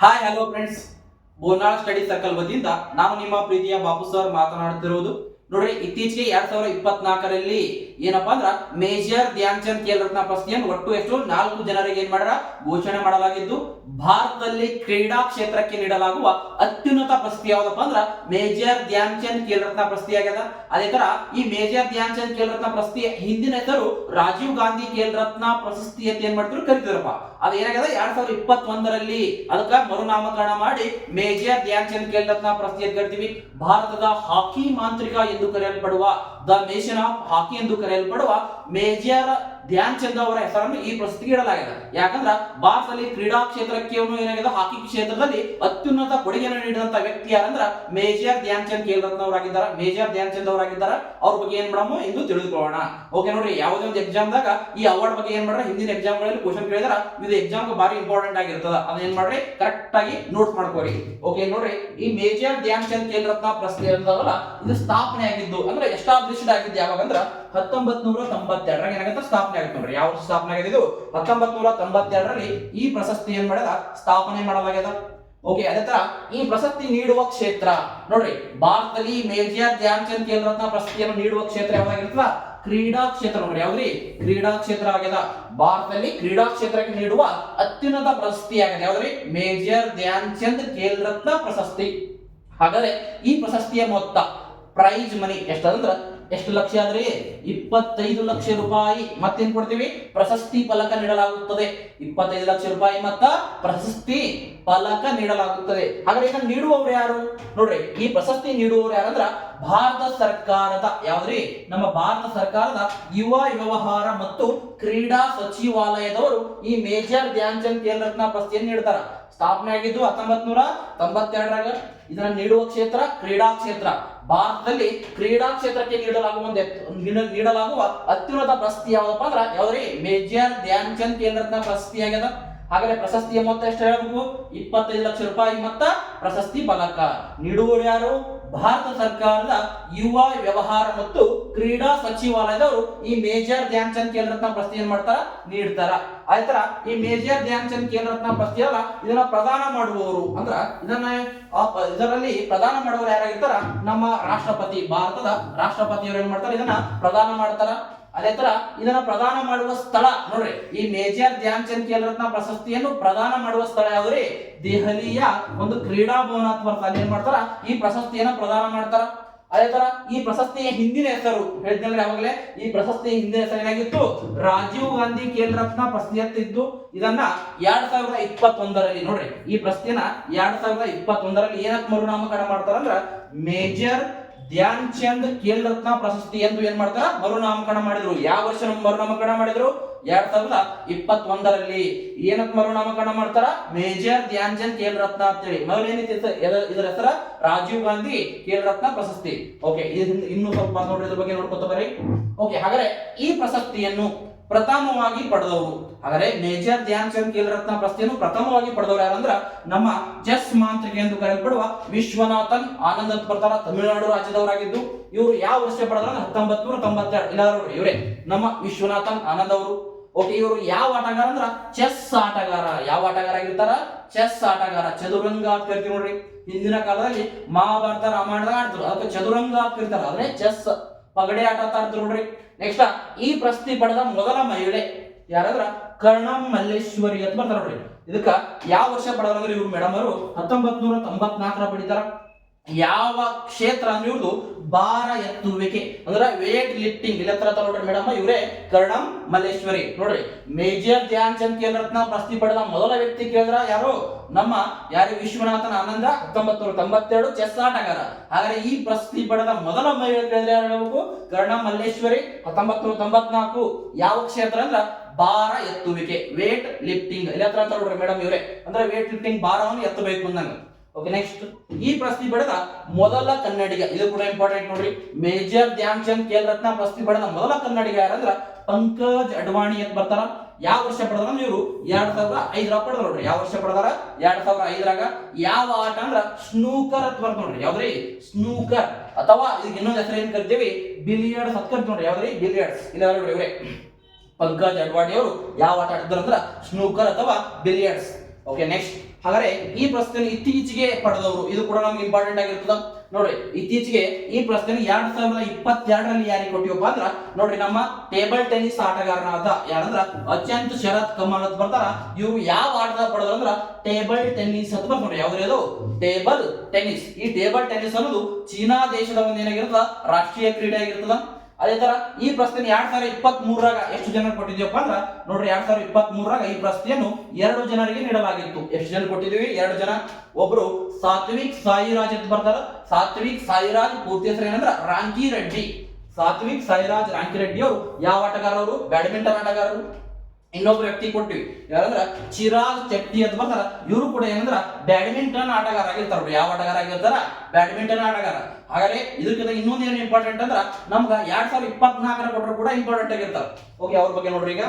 Hi hello friends, Bonal study circle ವತಿಯಿಂದ ನಾನು ನಿಮ್ಮ ಪ್ರೀತಿಯ ಬಾಪು ಸರ್ ಮಾತನಾಡುತ್ತಿರುವುದು. ನೋಡ್ರಿ, ಇತ್ತೀಚೆಗೆ 2024ರಲ್ಲಿ ಏನಪ್ಪಾ ಅಂದ್ರ ಮೇಜರ್ ಧ್ಯಾನ್ ಚಂದ್ ಖೇಲ್ ರತ್ನ ಪ್ರಶಸ್ತಿಯನ್ನು ಒಟ್ಟು ಎಷ್ಟು 4 ಜನರಿಗೆ ಏನ್ ಮಾಡ್ಯಾರ ಘೋಷಣೆ ಮಾಡಲಾಗಿದ್ದು, ಭಾರತದಲ್ಲಿ ಕ್ರೀಡಾ ಕ್ಷೇತ್ರಕ್ಕೆ ನೀಡಲಾಗುವ ಅತ್ಯುನ್ನತ ಪ್ರಶಸ್ತಿ ಯಾವ್ದಪ್ಪ ಅಂದ್ರ ಮೇಜರ್ ಧ್ಯಾನ್ ಚಂದ್ ಖೇಲ್ ರತ್ನ ಪ್ರಶಸ್ತಿ ಆಗ್ಯದ. ಅದೇ ತರ ಈ ಮೇಜರ್ ಧ್ಯಾನ್ ಚಂದ್ ಖೇಲ್ ರತ್ನ ಪ್ರಶಸ್ತಿಯ ಹಿಂದಿನ ಹೆಸರು ರಾಜೀವ್ ಗಾಂಧಿ ಖೇಲ್ ರತ್ನ ಪ್ರಶಸ್ತಿ ಅಂತ ಏನ್ ಮಾಡ್ತಿದ್ರು ಕರಿತಿದ್ರಪ್ಪ. ಅದು ಏನಾಗ್ಯದ 2021ರಲ್ಲಿ ಅದಕ್ಕ ಮರುನಾಮಕರಣ ಮಾಡಿ ಮೇಜರ್ ಧ್ಯಾನ್ ಚಂದ್ ಖೇಲ್ ರತ್ನ ಪ್ರಶಸ್ತಿ ಅಂತ ಕರಿತೀವಿ. ಭಾರತದ ಹಾಕಿ ಮಾಂತ್ರಿಕ ಎಂದು ಕರೆಯಲ್ಪಡುವ ದ ನೇಷನ್ ಆಫ್ ಹಾಕಿ ಎಂದು ಕರೆಯಲ್ಪಡುವ ಮೇಜರ್ ಧ್ಯಾನ್ ಚಂದ್ ಅವರ ಹೆಸರನ್ನು ಈ ಪ್ರಶಸ್ತಿಗೆ ಇಡಲಾಗಿದೆ. ಯಾಕಂದ್ರೆ ಭಾರತದಲ್ಲಿ ಕ್ರೀಡಾ ಕ್ಷೇತ್ರಕ್ಕೆ ಏನಾಗಿದೆ, ಹಾಕಿ ಕ್ಷೇತ್ರದಲ್ಲಿ ಅತ್ಯುನ್ನತ ಕೊಡುಗೆಯನ್ನು ನೀಡಿದಂತ ವ್ಯಕ್ತಿ ಯಾರಂದ್ರ ಮೇಜರ್ ಧ್ಯಾನ್ ಚಂದ್ ಖೇಲ್ ರತ್ನ ಅವರಾಗಿದ್ದಾರೆ. ಮೇಜರ್ ಧ್ಯಾನ್ ಚಂದ್ ಅವರಾಗಿದ್ದಾರೆ. ಅವ್ರ ಬಗ್ಗೆ ಏನ್ ಮಾಡಮು ಎಂದು ತಿಳಿದುಕೊಳ್ಳೋಣ. ಓಕೆ, ನೋಡ್ರಿ, ಯಾವುದೇ ಒಂದು ಎಕ್ಸಾಮ್ ದಾಗ ಈ ಅವಾರ್ಡ್ ಬಗ್ಗೆ ಏನ್ ಮಾಡ್ರ ಹಿಂದಿನ ಎಕ್ಸಾಮ್ ಗಳಲ್ಲಿ ಕ್ವಶನ್ ಕೇಳಿದಾರ, ಇದು ಎಕ್ಸಾಮ್ ಬಾರಿ ಇಂಪಾರ್ಟೆಂಟ್ ಆಗಿರ್ತದ. ಅದನ್ನ ಮಾಡ್ರಿ ಕರೆಕ್ಟ್ ಆಗಿ ನೋಟ್ ಮಾಡ್ಕೋರಿ. ಓಕೆ, ನೋಡ್ರಿ, ಈ ಮೇಜರ್ ಧ್ಯಾನ್ ಚಂದ್ ಖೇಲ್ ರತ್ನ ಪ್ರಶಸ್ತಿ ಅಂತವಲ್ಲ, ಇದು ಸ್ಥಾಪನೆ ಆಗಿದ್ದು ಅಂದ್ರೆ ಎಸ್ಟಾಬ್ಲಿಷ್ಡ್ ಆಗಿದ್ದು ಯಾವಾಗ ಅಂದ್ರ 1992 ಏನಾಗುತ್ತೆ ಸ್ಥಾಪನೆ ಆಗುತ್ತೆ. ನೋಡ್ರಿ, ಯಾವ ಸ್ಥಾಪನೆ ಆಗಿದೆ ಇದು 1992ರಲ್ಲಿ ಈ ಪ್ರಶಸ್ತಿ ಏನ್ ಮಾಡ್ಯದ ಸ್ಥಾಪನೆ ಮಾಡಲಾಗ್ಯದ. ಓಕೆ, ಅದೇ ತರ ಈ ಪ್ರಶಸ್ತಿ ನೀಡುವ ಕ್ಷೇತ್ರ ನೋಡ್ರಿ, ಭಾರತದಲ್ಲಿ ಮೇಜರ್ ಧ್ಯಾನ್ ಚಂದ್ ಖೇಲ್ ರತ್ನ ಪ್ರಶಸ್ತಿಯನ್ನು ನೀಡುವ ಕ್ಷೇತ್ರ ಯಾವ್ದಾಗಿರ್ತದ ಕ್ರೀಡಾ ಕ್ಷೇತ್ರ. ನೋಡ್ರಿ, ಯಾವ್ದ್ರಿ ಕ್ರೀಡಾ ಕ್ಷೇತ್ರ ಆಗ್ಯದ. ಭಾರತದಲ್ಲಿ ಕ್ರೀಡಾ ಕ್ಷೇತ್ರಕ್ಕೆ ನೀಡುವ ಅತ್ಯುನ್ನತ ಪ್ರಶಸ್ತಿ ಆಗ್ಯದ ಯಾವ್ದ್ರಿ ಮೇಜರ್ ಧ್ಯಾನ್ ಚಂದ್ ಖೇಲ್ ರತ್ನ ಪ್ರಶಸ್ತಿ. ಹಾಗಾದ್ರೆ ಈ ಪ್ರಶಸ್ತಿಯ ಮೊತ್ತ ಪ್ರೈಸ್ ಮನಿ ಎಷ್ಟಂದ್ರ ಎಷ್ಟು ಲಕ್ಷ ಆದ್ರೆ 25 ಲಕ್ಷ ರೂಪಾಯಿ. ಮತ್ತೇನ್ ಕೊಡ್ತೀವಿ, ಪ್ರಶಸ್ತಿ ಫಲಕ ನೀಡಲಾಗುತ್ತದೆ. 25 ಲಕ್ಷ ರೂಪಾಯಿ ಮತ್ತ ಪ್ರಶಸ್ತಿ ಫಲಕ ನೀಡಲಾಗುತ್ತದೆ. ಹಾಗಾದ್ರೆ ಈಗ ನೀಡುವವರು ಯಾರು ನೋಡ್ರಿ, ಈ ಪ್ರಶಸ್ತಿ ನೀಡುವವರು ಯಾರಂದ್ರ ಭಾರತ ಸರ್ಕಾರದ ಯಾವ್ದ್ರಿ ನಮ್ಮ ಭಾರತ ಸರ್ಕಾರದ ಯುವ ವ್ಯವಹಾರ ಮತ್ತು ಕ್ರೀಡಾ ಸಚಿವಾಲಯದವರು ಈ ಮೇಜರ್ ಧ್ಯಾನ್ ಚಂದ್ ಖೇಲ್ ರತ್ನ ಪ್ರಶಸ್ತಿಯನ್ನು ನೀಡ್ತಾರ. ಸ್ಥಾಪನೆ ಆಗಿದ್ದು 1992ರಾಗ. ಇದನ್ನ ನೀಡುವ ಕ್ಷೇತ್ರ ಕ್ರೀಡಾ ಕ್ಷೇತ್ರ. ಭಾರತದಲ್ಲಿ ಕ್ರೀಡಾ ಕ್ಷೇತ್ರಕ್ಕೆ ನೀಡಲಾಗುವ ಅತ್ಯುನ್ನತ ಪ್ರಶಸ್ತಿ ಯಾವ್ದಪ್ಪ ಅಂದ್ರ ಯಾವ್ದ್ರಿ ಮೇಜರ್ ಧ್ಯಾನ್ ಚಂದ್ ಖೇಲ್ ರತ್ನ ಪ್ರಶಸ್ತಿ ಆಗ್ಯದ. ಹಾಗಾದ್ರೆ ಪ್ರಶಸ್ತಿಯ ಮೊತ್ತ ಎಷ್ಟು ಹೇಳಬೇಕು, 25 ಲಕ್ಷ ರೂಪಾಯಿ ಮತ್ತ ಪ್ರಶಸ್ತಿ ಫಲಕ. ನೀಡುವವರು ಯಾರು, ಭಾರತ ಸರ್ಕಾರದ ಯುವ ವ್ಯವಹಾರ ಮತ್ತು ಕ್ರೀಡಾ ಸಚಿವಾಲಯದವರು ಈ ಮೇಜರ್ ಧ್ಯಾನ್ ಚಂದ್ ಖೇಲ್ ರತ್ನ ಪ್ರಶಸ್ತಿ ಏನ್ ಮಾಡ್ತಾರ ನೀಡ್ತಾರ. ಅದೇ ತರ ಈ ಮೇಜರ್ ಧ್ಯಾನ್ ಚಂದ್ ಖೇಲ್ ರತ್ನ ಪ್ರಶಸ್ತಿ ಅಲ್ಲ, ಇದನ್ನ ಪ್ರದಾನ ಮಾಡುವವರು ಅಂದ್ರ ಇದರಲ್ಲಿ ಪ್ರದಾನ ಮಾಡುವವರು ಯಾರಾಗಿರ್ತಾರ ನಮ್ಮ ರಾಷ್ಟ್ರಪತಿ, ಭಾರತದ ರಾಷ್ಟ್ರಪತಿಯವರು ಏನ್ ಮಾಡ್ತಾರೆ ಇದನ್ನ ಪ್ರದಾನ ಮಾಡ್ತಾರ. ಅದೇ ತರ ಇದನ್ನ ಪ್ರದಾನ ಮಾಡುವ ಸ್ಥಳ ನೋಡ್ರಿ, ಈ ಮೇಜರ್ ಧ್ಯಾನ್ ಚಂದ್ ಖೇಲ್ ರತ್ನ ಪ್ರಶಸ್ತಿಯನ್ನು ಪ್ರದಾನ ಮಾಡುವ ಸ್ಥಳ ಯಾವ್ದ್ರಿ ದೆಹಲಿಯ ಒಂದು ಕ್ರೀಡಾ ಭವನ ಅಥವಾ ಅಲ್ಲಿ ಏನ್ ಮಾಡ್ತಾರ ಈ ಪ್ರಶಸ್ತಿಯನ್ನ ಪ್ರದಾನ ಮಾಡ್ತಾರ. ಅದೇ ತರ ಈ ಪ್ರಶಸ್ತಿಯ ಹಿಂದಿನ ಹೆಸರು ಹೇಳಿದ್ನಲ್ರಿ ಯಾವಾಗಲೇ, ಈ ಪ್ರಶಸ್ತಿಯ ಹಿಂದಿನ ಹೆಸರು ಏನಾಗಿತ್ತು ರಾಜೀವ್ ಗಾಂಧಿ ಖೇಲ್ ರತ್ನ ಪ್ರಶಸ್ತಿ ಅಂತ ಇದ್ದು, ಇದನ್ನ 2021ರಲ್ಲಿ ನೋಡ್ರಿ ಈ ಪ್ರಶಸ್ತಿಯನ್ನ 2021ರಲ್ಲಿ ಏನಕ್ಕೆ ಮರುನಾಮಕರಣ ಮಾಡ್ತಾರ ಅಂದ್ರ ಮೇಜರ್ ಧ್ಯಾನ್ ಚಂದ್ ಖೇಲ್ ರತ್ನ ಪ್ರಶಸ್ತಿ ಎಂದು ಏನ್ ಮಾಡ್ತಾರ ಮರುನಾಮಕರಣ ಮಾಡಿದ್ರು. ಯಾವ ವರ್ಷ ಮರುನಾಮಕರಣ ಮಾಡಿದ್ರು 2021ರಲ್ಲಿ. ಏನಕ್ಕೆ ಮರುನಾಮಕರಣ ಮಾಡ್ತಾರ ಮೇಜರ್ ಧ್ಯಾನ್ ಚಂದ್ ಖೇಲ್ ರತ್ನ ಅಂತೇಳಿ. ಮೊದಲೇನಿತ್ತು ಇದರ ಹೆಸರ ರಾಜೀವ್ ಗಾಂಧಿ ಖೇಲ್ ರತ್ನ ಪ್ರಶಸ್ತಿ. ಓಕೆ, ಇನ್ನು ಸ್ವಲ್ಪ ನೋಡ್ರಿ ಇದ್ರ ಬಗ್ಗೆ ನೋಡ್ಕೊತ ಬರ್ರಿ. ಓಕೆ, ಹಾಗಾದ್ರೆ ಈ ಪ್ರಶಸ್ತಿಯನ್ನು ಪ್ರಥಮವಾಗಿ ಪಡೆದವರು, ಹಾಗಾದ್ರೆ ಮೇಜರ್ ಧ್ಯಾನ್ ಚಂದ್ ಖೇಲ್ ರತ್ನ ಪ್ರಶಸ್ತಿಯನ್ನು ಪ್ರಥಮವಾಗಿ ಪಡೆದವರು ಯಾರಂದ್ರ ನಮ್ಮ ಚೆಸ್ ಮಾಂತ್ರಿಕ ಎಂದು ಕರೆಯಲ್ಪಡುವ ವಿಶ್ವನಾಥನ್ ಆನಂದ್ ಅಂತ ಬರ್ತಾರ. ತಮಿಳುನಾಡು ರಾಜ್ಯದವರಾಗಿದ್ದು ಇವರು ಯಾವ ವರ್ಷ ಪಡೆದ್ರ 1992. ಇಲ್ಲ ನೋಡ್ರಿ, ಇವರೇ ನಮ್ಮ ವಿಶ್ವನಾಥನ್ ಆನಂದ್ ಅವರು. ಓಕೆ, ಇವರು ಯಾವ ಆಟಗಾರ ಅಂದ್ರ ಚೆಸ್ ಆಟಗಾರ. ಯಾವ ಆಟಗಾರ ಆಗಿರ್ತಾರ ಚೆಸ್ ಆಟಗಾರ. ಚದುರಂಗ ಅಂತ ಕರಿತೀವಿ ನೋಡ್ರಿ. ಹಿಂದಿನ ಕಾಲದಲ್ಲಿ ಮಹಾಭಾರತ ರಾಮಾಯಣದಾಗ ಆಡ್ತಾರೆ, ಅದಕ್ಕೆ ಚದುರಂಗ ಅಂತ ಕರೀತಾರ. ಆದ್ರೆ ಚೆಸ್ ಪಗಡೆ ಆಟ ಆಡ್ತಾರೆ ನೋಡ್ರಿ. ನೆಕ್ಸ್ಟ್ ಈ ಪ್ರಶಸ್ತಿ ಪಡೆದ ಮೊದಲ ಮಹಿಳೆ ಯಾರಂದ್ರ ಕರ್ಣಂ ಮಲ್ಲೇಶ್ವರಿ ಅಂತ ಬರ್ತಾರ ನೋಡ್ರಿ. ಇದಕ್ಕ ಯಾವ ವರ್ಷ ಪಡೆದ್ರೆ ಇವ್ರು ಮೇಡಮ್ ಅವರು 1994 ಪಡಿತಾರ. ಯಾವ ಕ್ಷೇತ್ರ ಅಂದ್ರೆ ಇವ್ರದು ಭಾರ ಎತ್ತುವಿಕೆ ಅಂದ್ರೆ ವೇಟ್ ಲಿಫ್ಟಿಂಗ್. ಇಲ್ಲ ನೋಡ್ರಿ ಮೇಡಮ್, ಇವರೇ ಕರ್ಣಂ ಮಲ್ಲೇಶ್ವರಿ. ನೋಡ್ರಿ, ಮೇಜರ್ ಧ್ಯಾನ್ ಚಂದ್ ಖೇಲ್ ರತ್ನ ಪ್ರಶಸ್ತಿ ಪಡೆದ ಮೊದಲ ವ್ಯಕ್ತಿ ಕೇಳಿದ್ರ ಯಾರು ನಮ್ಮ ವಿಶ್ವನಾಥನ್ ಆನಂದ 1992 ಚೆಸ್ ಆಟಗಾರ. ಹಾಗಾದ್ರೆ ಈ ಪ್ರಶಸ್ತಿ ಪಡೆದ ಮೊದಲ ಮಹಿಳೆ ಕೇಳಿದ್ರೆ ಯಾರು ಹೇಳ್ಬೇಕು ಕರ್ಣಂ ಮಲ್ಲೇಶ್ವರಿ 1994. ಯಾವ ಕ್ಷೇತ್ರ ಅಂದ್ರ ಭಾರ ಎತ್ತುವಿಕೆ ವೇಟ್ ಲಿಫ್ಟಿಂಗ್. ಇಲ್ಲ ನೋಡ್ರಿ ಮೇಡಮ್, ಇವರೇ ಅಂದ್ರೆ ವೇಟ್ ಲಿಫ್ಟಿಂಗ್ ಭಾರವನ್ನು ಎತ್ತಬೇಕು ಅಂದಂಗ. ಓಕೆ, ನೆಕ್ಸ್ಟ್ ಈ ಪ್ರಶಸ್ತಿ ಪಡೆದ ಮೊದಲ ಕನ್ನಡಿಗ. ಇದು ಕೂಡ ಇಂಪಾರ್ಟೆಂಟ್ ನೋಡ್ರಿ. ಮೇಜರ್ ಧ್ಯಾನ್ ಚಂದ್ ಖೇಲ್ ರತ್ನ ಪ್ರಶಸ್ತಿ ಪಡೆದ ಮೊದಲ ಕನ್ನಡಿಗ ಯಾರಂದ್ರ ಪಂಕಜ್ ಅಡ್ವಾಣಿ ಅಂತ ಬರ್ತಾರ. ಯಾವ ವರ್ಷ ಪಡೆದ್ರ ಇವರು 2005 ಪಡೆದ್ರ ನೋಡ್ರಿ. ಯಾವ ವರ್ಷ ಪಡೆದಾರ 2005ರಾಗ. ಯಾವ ಆಟ ಅಂದ್ರ ಸ್ನೂಕರ್ ಅಂತ ಬರ್ತ ನೋಡ್ರಿ. ಯಾವ್ದ್ರಿ ಸ್ನೂಕರ್, ಅಥವಾ ಇದಕ್ಕೆ ಇನ್ನೊಂದು ಹೆಸರು ಏನ್ ಕರಿತೀವಿ ಬಿಲಿಯರ್ಡ್ಸ್ ಅಂತ ಕರಿತೀವಿ ನೋಡ್ರಿ. ಯಾವ್ದ್ರಿ ಬಿಲಿಯರ್ಡ್ಸ್. ಇಲ್ಲ ನೋಡ್ರಿ, ಇವರೇ ಪಂಕಜ್ ಅಡ್ವಾಣಿ ಅವರು ಯಾವ ಆಟ ಆಡಿದ್ರು ಅಂದ್ರ ಸ್ನೂಕರ್ ಅಥವಾ ಬಿಲಿಯರ್ಡ್ಸ್. ಓಕೆ ನೆಕ್ಸ್ಟ್ ಹಾಗಾದ್ರೆ ಈ ಪ್ರಶ್ನೆ ಇತ್ತೀಚೆಗೆ ಪಡೆದವರು ಇದು ಕೂಡ ನಮ್ಗೆ ಇಂಪಾರ್ಟೆಂಟ್ ಆಗಿರ್ತದ ನೋಡ್ರಿ. ಇತ್ತೀಚೆಗೆ ಈ ಪ್ರಶ್ನೆ 2022ರಲ್ಲಿ ಯಾರಿಗೆ ಕೊಟ್ಟಿವಪ್ಪ ಅಂದ್ರ ನೋಡ್ರಿ ನಮ್ಮ ಟೇಬಲ್ ಟೆನ್ನಿಸ್ ಆಟಗಾರನಾದ ಯಾರಂದ್ರ ಅತ್ಯಂತ ಶರತ್ ಕಮಲ್ ಅಂತ ಬರ್ತಾರ. ಇವ್ರು ಯಾವ ಆಟದ ಪಡೆದ್ರು ಅಂದ್ರ ಟೇಬಲ್ ಟೆನ್ನಿಸ್ ಅಂತ ಬರ್ತಾರೆ. ಯಾವ್ದು ಅದು ಟೇಬಲ್ ಟೆನ್ನಿಸ್. ಈ ಟೇಬಲ್ ಟೆನ್ನಿಸ್ ಅನ್ನೋದು ಚೀನಾ ದೇಶದ ಒಂದು ಏನಾಗಿರ್ತದ ರಾಷ್ಟ್ರೀಯ ಕ್ರೀಡೆ ಆಗಿರ್ತದ. ಅದೇ ತರ ಈ ಪ್ರಶ್ನೆ 2023ರಾಗ ಎಷ್ಟು ಜನ ಕೊಟ್ಟಿದ್ಯಪ್ಪ ಅಂದ್ರ ನೋಡ್ರಿ 2023ರಾಗ ಈ ಪ್ರಶ್ನೆಯನ್ನು 2 ಜನರಿಗೆ ನೀಡಲಾಗಿತ್ತು. ಎಷ್ಟು ಜನ ಕೊಟ್ಟಿದೀವಿ? 2 ಜನ. ಒಬ್ರು ಸಾತ್ವಿಕ್ ಸಾಯಿರಾಜ್ ಅಂತ ಬರ್ತಾರ. ಸಾತ್ವಿಕ್ ಸಾಯಿರಾಜ್ ಪೂರ್ತಿ ಹೆಸರು ಏನಂದ್ರ ರಾಂಕಿ ರೆಡ್ಡಿ. ಸಾತ್ವಿಕ್ ಸಾಯಿರಾಜ್ ರಾಂಕಿ ರೆಡ್ಡಿ ಅವರು ಯಾವ ಆಟಗಾರರು? ಬ್ಯಾಡ್ಮಿಂಟನ್ ಆಟಗಾರರು. ಇನ್ನೊಬ್ರು ವ್ಯಕ್ತಿ ಕೊಟ್ಟಿವಿ ಯಾರಂದ್ರ ಚಿರಾಗ್ ಚೆಟ್ಟಿ ಅಂತ ಬರ್ತಾರ. ಇವರು ಕೂಡ ಏನಂದ್ರ ಬ್ಯಾಡ್ಮಿಂಟನ್ ಆಟಗಾರ ಆಗಿರ್ತಾರ. ಯಾವ ಆಟಗಾರ ಆಗಿರ್ತಾರ? ಬ್ಯಾಡ್ಮಿಂಟನ್ ಆಟಗಾರ. ಹಾಗಾದ್ರೆ ಇದಕ್ಕಿಂತ ಇನ್ನೊಂದು ಏನು ಇಂಪಾರ್ಟೆಂಟ್ ಅಂದ್ರ ನಮ್ಗ 2024 ಕೊಟ್ಟರು ಕೂಡ ಇಂಪಾರ್ಟೆಂಟ್ ಆಗಿರ್ತಾರ. ಓಕೆ ಅವ್ರ ಬಗ್ಗೆ ನೋಡ್ರಿ ಈಗ.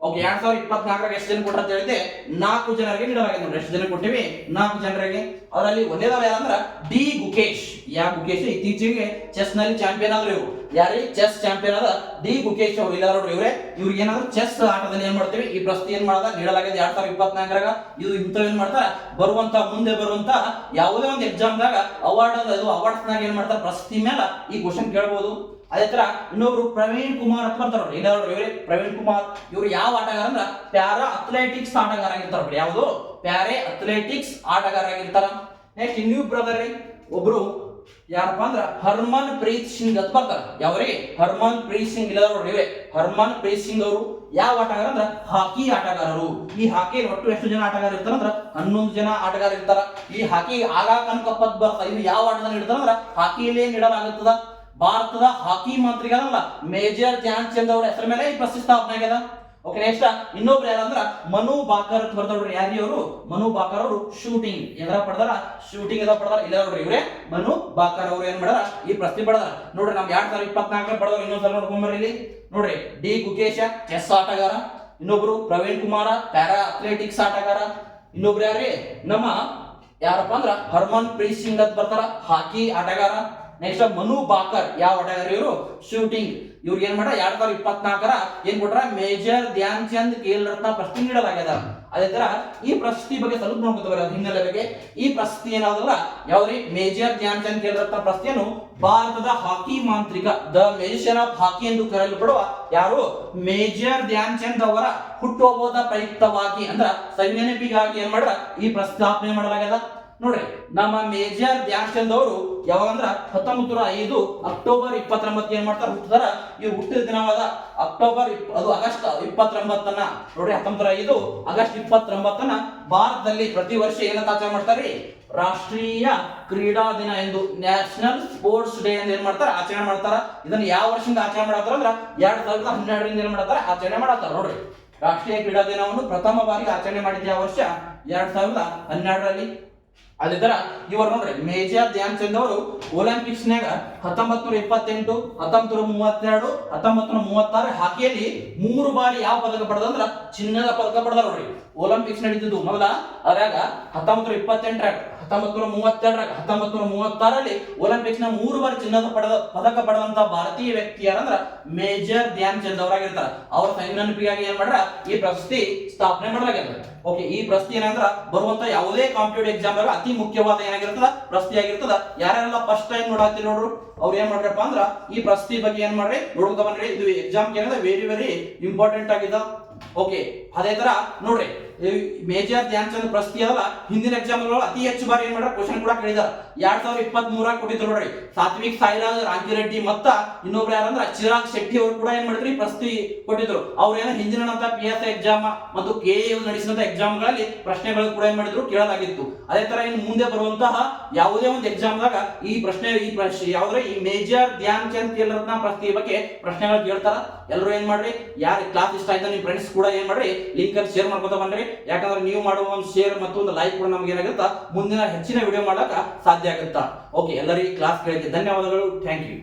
ಓಕೆ 2024 ಎಷ್ಟು ಜನ ಕೊಟ್ರ ಅಂತ ಹೇಳಿದೆ? 4 ಜನರಿಗೆ ನೀಡಲಾಗಿದೆ. ನೋಡಿ ಎಷ್ಟು ಜನ ಕೊಟ್ಟಿವಿ? 4 ಜನರಿಗೆ. ಅದರಲ್ಲಿ ಒಂದೇದವ ಯಾರಂದ್ರ ಡಿ ಗುಕೇಶ್. ಯಾವ ಗುಕೇಶ್? ಇತ್ತೀಚೆಗೆ ಚೆಸ್ ನಲ್ಲಿ ಚಾಂಪಿಯನ್ ಆದ್ರು ಇವರು. ಯಾರಿ? ಚೆಸ್ ಚಾಂಪಿಯನ್ ಆದ ಡಿ ಗುಕೇಶ್ ಅವರು. ಇಲ್ಲ ನೋಡ್ರಿ ಇವ್ರೆ. ಇವ್ರಿಗೆ ಏನಾದ್ರು ಚೆಸ್ ಆಟದಲ್ಲಿ ಏನ್ ಮಾಡ್ತೀವಿ ಈ ಪ್ರಶ್ನೆ ಏನ್ ಮಾಡದ ನೀಡಲಾಗಿದೆ 2024ರಾಗ. ಇದು ಇಂಥವ್ ಏನ್ ಮಾಡ್ತಾರ ಬರುವಂತ ಮುಂದೆ ಬರುವಂತ ಯಾವುದೇ ಒಂದು ಎಕ್ಸಾಮ್ ದಾಗ ಅವಾರ್ಡ್ಸ್ ನಾಗ ಏನ್ ಮಾಡ್ತಾರ ಪ್ರಶಸ್ತಿ ಮೇಲೆ ಈ ಕ್ವಶನ್ ಕೇಳಬಹುದು. ಅದೇ ತರ ಇನ್ನೊಬ್ರು ಪ್ರವೀಣ್ ಕುಮಾರ್ ಅಂತ ಬರ್ತಾರ. ಇಲ್ಲ ನೋಡ್ರಿ ಇವ್ರೆ ಪ್ರವೀಣ್ ಕುಮಾರ್. ಇವ್ರು ಯಾವ ಆಟಗಾರ ಅಂದ್ರ ಪ್ಯಾರಾ ಅಥ್ಲೆಟಿಕ್ಸ್ ಆಟಗಾರ ಆಗಿರ್ತಾರ. ಯಾವುದು? ಪ್ಯಾರೆ ಅಥ್ಲೆಟಿಕ್ಸ್ ಆಟಗಾರ ಆಗಿರ್ತಾರ. ನೆಕ್ಸ್ಟ್ ಇನ್ನೂ ಬ್ರದರ್ ಒಬ್ರು ಯಾರಪ್ಪ ಅಂದ್ರ ಹರ್ಮನ್ ಪ್ರೀತ್ ಸಿಂಗ್ ಅಂತ ಬರ್ತಾರ. ಯಾವ್ರಿ? ಹರ್ಮನ್ ಪ್ರೀತ್ ಸಿಂಗ್. ಇಲ್ಲ ನೋಡ್ರಿ ಇವ್ರೆ ಹರ್ಮನ್ ಪ್ರೀತ್ ಸಿಂಗ್ ಅವರು ಯಾವ ಆಟಗಾರ ಅಂದ್ರ ಹಾಕಿ ಆಟಗಾರರು. ಈ ಹಾಕಿ ಒಟ್ಟು ಎಷ್ಟು ಜನ ಆಟಗಾರ ಇರ್ತಾರ ಅಂದ್ರ 11 ಜನ ಆಟಗಾರ ಇರ್ತಾರ. ಈ ಹಾಕಿ ಆಗಾಕನ್ ಕಪ್ ಅಂತ ಬರ್ತಾರ. ಇವು ಯಾವ ಆಟದಲ್ಲಿ ಇಡ್ತಾರ ಅಂದ್ರ ಹಾಕಿಯಲ್ಲೇ ನೀಡಲಾಗುತ್ತದ. ಭಾರತದ ಹಾಕಿ ಮಂತ್ರಿಗಳಲ್ಲ ಮೇಜರ್ ಧ್ಯಾನ್ ಚಂದ್ ಅವರ ಹೆಸರ ಮೇಲೆ ಈ ಪ್ರಶಸ್ತಿ ಸ್ಥಾಪನೆ ಆಗ್ಯದ. ಓಕೆ ನೆಕ್ಸ್ಟ್ ಇನ್ನೊಬ್ರು ಯಾರಂದ್ರ ಮನು ಬಾಕರ್ ಅಂತ ಬರ್ತಾವ್ರಿ. ಯಾರಿ ಅವರು? ಮನು ಬಾಕರ್ ಅವರು ಶೂಟಿಂಗ್ ಎದ್ರ ಪಡೆದಾರ? ಶೂಟಿಂಗ್ ಎದ್ರ ಪಡೆದಾರ? ಇಲ್ಲ ನೋಡ್ರಿ ಇವ್ರೆ ಮನು ಬಾಕರ್ ಅವರು ಏನ್ ಮಾಡಾರ ಈ ಪ್ರಶ್ನೆ ಪಡೆದಾರ. ನೋಡ್ರಿ ನಮ್ 2024 ಪಡೆದವ್ರು ಇನ್ನೊಂದ್ಸಲ ನೋಡ್ಕೊಂಬರ್ರಿ ಇಲ್ಲಿ. ನೋಡ್ರಿ ಡಿ ಗುಕೇಶ ಚೆಸ್ ಆಟಗಾರ. ಇನ್ನೊಬ್ರು ಪ್ರವೀಣ್ ಕುಮಾರ ಪ್ಯಾರಾ ಅಥ್ಲೆಟಿಕ್ಸ್ ಆಟಗಾರ. ಇನ್ನೊಬ್ರು ಯಾರ್ರಿ? ನಮ್ಮ ಯಾರಪ್ಪ ಅಂದ್ರ ಹರ್ಮನ್ ಪ್ರೀತ್ ಸಿಂಗ್ ಅಂತ ಬರ್ತಾರ ಹಾಕಿ ಆಟಗಾರ. ನೆಕ್ಸ್ಟ್ ಮನು ಬಾಕರ್ ಯಾವ ಆಟಗಾರ? ಇವರು ಶೂಟಿಂಗ್. ಇವ್ರಿಗೆ ಏನ್ ಮಾಡ 2024 ಏನ್ ಕೊಟ್ರ ಮೇಜರ್ ಧ್ಯಾನ್ ಚಂದ್ ಖೇಲ್ ರತ್ನ ಪ್ರಶಸ್ತಿ ನೀಡಲಾಗ್ಯದ. ಅದೇ ತರ ಈ ಪ್ರಶಸ್ತಿ ಬಗ್ಗೆ ಸ್ವಲ್ಪ ನೋಡ್ಕೊತವ್ರ ಹಿನ್ನೆಲೆ ಬಗ್ಗೆ. ಈ ಪ್ರಶಸ್ತಿ ಏನಾದಲ್ಲ ಯಾವ್ದ್ರಿ? ಮೇಜರ್ ಧ್ಯಾನ್ ಚಂದ್ ಖೇಲ್ ರತ್ನ ಪ್ರಶಸ್ತಿಯನ್ನು ಭಾರತದ ಹಾಕಿ ಮಾಂತ್ರಿಕ ದ ಮ್ಯಾಜಿಷಿಯನ್ ಆಫ್ ಹಾಕಿ ಎಂದು ಕರೆಯಲ್ಪಡುವ ಯಾರು? ಮೇಜರ್ ಧ್ಯಾನ್ ಚಂದ್ ಅವರ ಹುಟ್ಟುಹಬ್ಬದ ಪ್ರಯುಕ್ತವಾಗಿ ಅಂದ್ರ ನೆನಪಿಗಾಗಿ ಏನ್ ಮಾಡ್ರ ಈ ಪ್ರಸ್ತಾಪನೆ ಮಾಡಲಾಗ್ಯದ. ನೋಡ್ರಿ ನಮ್ಮ ಮೇಜರ್ ಧ್ಯಾನ್ ಚಂದ್ ಅವರು ಯಾವಾಗ ಅಂದ್ರ 1905 ಅಕ್ಟೋಬರ್ 29 ಏನ್ ಮಾಡ್ತಾರ ಹುಟ್ಟುತ್ತಾರ. ಇವ್ರು ಹುಟ್ಟಿದ ದಿನವಾದ ಆಗಸ್ಟ್ 29 ನೋಡ್ರಿ 1905 ಆಗಸ್ಟ್ 29 ಭಾರತದಲ್ಲಿ ಪ್ರತಿ ವರ್ಷ ಏನಂತ ಆಚರಣೆ ಮಾಡ್ತಾರ್ರಿ? ರಾಷ್ಟ್ರೀಯ ಕ್ರೀಡಾ ದಿನ ಎಂದು ನ್ಯಾಷನಲ್ ಸ್ಪೋರ್ಟ್ಸ್ ಡೇ ಅಂತ ಏನ್ ಮಾಡ್ತಾರ ಆಚರಣೆ ಮಾಡ್ತಾರ. ಇದನ್ನ ಯಾವ ವರ್ಷದಿಂದ ಆಚರಣೆ ಮಾಡತ್ತಾರ ಅಂದ್ರ 2012ರಿಂದ ಏನ್ ಮಾಡತ್ತಾರ ಆಚರಣೆ ಮಾಡತ್ತಾರ. ನೋಡ್ರಿ ರಾಷ್ಟ್ರೀಯ ಕ್ರೀಡಾ ದಿನವನ್ನು ಪ್ರಥಮ ಬಾರಿಗೆ ಆಚರಣೆ ಮಾಡಿದ ಯಾವ ವರ್ಷ? 2012ರಲ್ಲಿ. ಅದೇ ತರ ಇವರು ನೋಡ್ರಿ ಮೇಜರ್ ಧ್ಯಾನ್ ಚಂದ್ ಅವರು ಒಲಿಂಪಿಕ್ಸ್ ನಾಗ 1928, 1932, 1936 ಹಾಕಿಯಲ್ಲಿ 3 ಬಾರಿ ಯಾವ ಪದಕ ಪಡೆದಂದ್ರ ಚಿನ್ನದ ಪದಕ ಪಡೆದ. ನೋಡ್ರಿ ಒಲಿಂಪಿಕ್ಸ್ ನಡೀತಿದ್ದು ಮೊದಲ ಅದ್ರಾಗ 1928, 1932, 1936ರಲ್ಲಿ ಒಲಿಂಪಿಕ್ಸ್ ನ 3 ಬಾರಿ ಚಿನ್ನದ ಪದಕ ಪಡೆದಂತ ಭಾರತೀಯ ವ್ಯಕ್ತಿ ಯಾರಂದ್ರ ಮೇಜರ್ ಧ್ಯಾನ್ ಚಂದ್ ಅವರಾಗಿರ್ತಾರ. ಅವರ ನೆನಪಿಗಾಗಿ ಏನ್ ಮಾಡ್ರ ಈ ಪ್ರಶಸ್ತಿ ಸ್ಥಾಪನೆ ಮಾಡಲಾಗಿದೆ. ಓಕೆ ಈ ಪ್ರಶ್ನೆ ಏನಂದ್ರ ಬರುವಂತ ಯಾವುದೇ ಕಾಂಪಿಟೇಟಿವ್ ಎಕ್ಸಾಮ್ ಅತಿ ಮುಖ್ಯವಾದ ಏನಾಗಿರ್ತದ ಪ್ರಶ್ನೆ ಆಗಿರ್ತದ. ಯಾರೆಲ್ಲ ಫಸ್ಟ್ ಟೈಮ್ ನೋಡಾಕ್ತಿರಿ ನೋಡ್ರು ಅವ್ರು ಏನ್ ಮಾಡ್ರಪ್ಪ ಅಂದ್ರ ಈ ಪ್ರಶ್ನೆ ಬಗ್ಗೆ ಏನ್ ಮಾಡ್ರಿ ನೋಡ್ಕೊತ ಬನ್ರಿ. ಇದು ಎಕ್ಸಾಮ್ ಏನಂದ್ರೆ ವೆರಿ ಇಂಪಾರ್ಟೆಂಟ್ ಆಗಿದೆ. ಓಕೆ ಅದೇ ತರ ನೋಡ್ರಿ ಮೇಜರ್ ಧ್ಯಾನ್ ಚಂದ್ ಪ್ರಶಸ್ತಿ ಅದಲ್ಲ ಹಿಂದಿನ ಎಕ್ಸಾಮ್ ಅತಿ ಹೆಚ್ಚು ಬಾರಿ ಏನ್ ಮಾಡ್ರ ಕ್ವಶನ್ ಕೂಡ ಕೇಳಿದಾರ. 2023 ಕೊಟ್ಟಿದ್ರು ನೋಡ್ರಿ. ಸಾತ್ವಿಕ್ ಸಾಯಿರಾಜ್ ರಾಂಕಿ ರೆಡ್ಡಿ ಮತ್ತ ಇನ್ನೊಬ್ರು ಯಾರಂದ್ರ ಚಿರಾಗ್ ಶೆಟ್ಟಿ ಅವರು ಕೂಡ ಏನ್ ಮಾಡಿದ್ರಿ ಪ್ರಶಸ್ತಿ ಕೊಟ್ಟಿದ್ರು. ಅವ್ರು ಏನೋ ಹಿಂದಿನ PSI ಎಕ್ಸಾಮ್ ಮತ್ತು KA ನಡೆಸಿದಂತ ಎಕ್ಸಾಮ್ ಗಳಲ್ಲಿ ಪ್ರಶ್ನೆಗಳು ಕೂಡ ಏನ್ ಮಾಡಿದ್ರು ಕೇಳಲಾಗಿತ್ತು. ಅದೇ ತರ ಇನ್ನು ಮುಂದೆ ಬರುವಂತಹ ಯಾವುದೇ ಒಂದು ಎಕ್ಸಾಮ್ ದಾಗ ಈ ಪ್ರಶ್ನೆ ಯಾವ್ದ್ರೆ ಈ ಮೇಜರ್ ಧ್ಯಾನ್ ಚಂದ್ ಖೇಲ್ ರತ್ನ ಪ್ರಶಸ್ತಿ ಬಗ್ಗೆ ಪ್ರಶ್ನೆಗಳು ಕೇಳ್ತಾರ. ಎಲ್ಲರೂ ಏನ್ ಮಾಡ್ರಿ ಯಾರು ಕ್ಲಾಸ್ ಇಷ್ಟ ಆಯ್ತಾ ನಿಮ್ ಫ್ರೆಂಡ್ಸ್ ಕೂಡ ಏನ್ ಮಾಡ್ರಿ ಲಿಂಕ್ ಅಲ್ಲಿ ಶೇರ್ ಮಾಡ್ಕೊತ ಬನ್ರಿ. ಯಾಕಂದ್ರೆ ನೀವು ಮಾಡುವ ಒಂದು ಶೇರ್ ಮತ್ತು ಒಂದು ಲೈಕ್ ಕೂಡ ನಮ್ಗೆ ಏನಾಗುತ್ತಾ ಮುಂದಿನ ಹೆಚ್ಚಿನ ವಿಡಿಯೋ ಮಾಡಕ ಸಾಧ್ಯ ಆಗುತ್ತಾ. ಓಕೆ ಎಲ್ಲರಿಗೂ ಕ್ಲಾಸ್ ಕೇಳಿಕ್ಕೆ ಧನ್ಯವಾದಗಳು. Thank you.